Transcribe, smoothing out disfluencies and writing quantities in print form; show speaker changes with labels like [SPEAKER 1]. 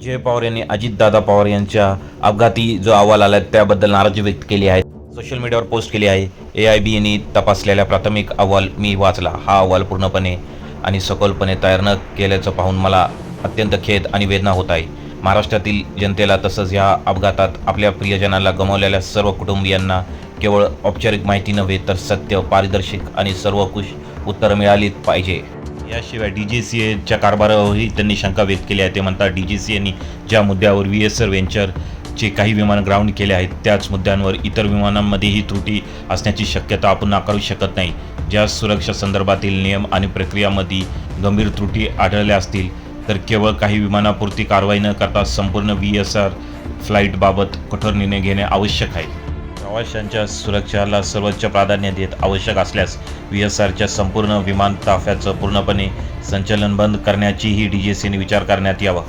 [SPEAKER 1] जय पवार यांनी अजितदादा पवार यांच्या अपघाती जो अहवाल आला त्याबद्दल नाराजी व्यक्त केली आहे. सोशल मीडियावर पोस्ट केली आहे. AIB यांनी तपासलेल्या प्राथमिक अहवाल मी वाचला. हा अहवाल पूर्णपणे आणि सखोलपणे तयार न केल्याचं पाहून मला अत्यंत खेद आणि वेदना होत आहे. महाराष्ट्रातील जनतेला तसंच या अपघातात आपल्या प्रियजनाला गमावलेल्या सर्व कुटुंबियांना केवळ औपचारिक माहिती नव्हे तर सत्य, पारदर्शक आणि सर्वंकुश उत्तरं मिळाली पाहिजे. याशिवाय DGCAच्या कारभारावरही त्यांनी शंका व्यक्त केली आहे. ते म्हणतात DGCAने ज्या मुद्द्यावर VSR व्हेंचरचे काही विमान ग्राउंड केले आहेत त्याच मुद्द्यांवर इतर विमानांमध्येही त्रुटी असण्याची शक्यता आपण नाकारू शकत नाही. ज्या सुरक्षा संदर्भातील नियम आणि प्रक्रियामध्ये गंभीर त्रुटी आढळल्या असतील तर केवळ काही विमानापुरती कारवाई न करता संपूर्ण VSR फ्लाईटबाबत कठोर निर्णय घेणे आवश्यक आहे. प्रवाशांच्या सुरक्षेला सर्वोच्च प्राधान्य देत आवश्यक असल्यास VSRच्या संपूर्ण विमान ताफ्याचं पूर्णपणे संचालन बंद करण्याचीही DGCAने विचार करण्यात यावा.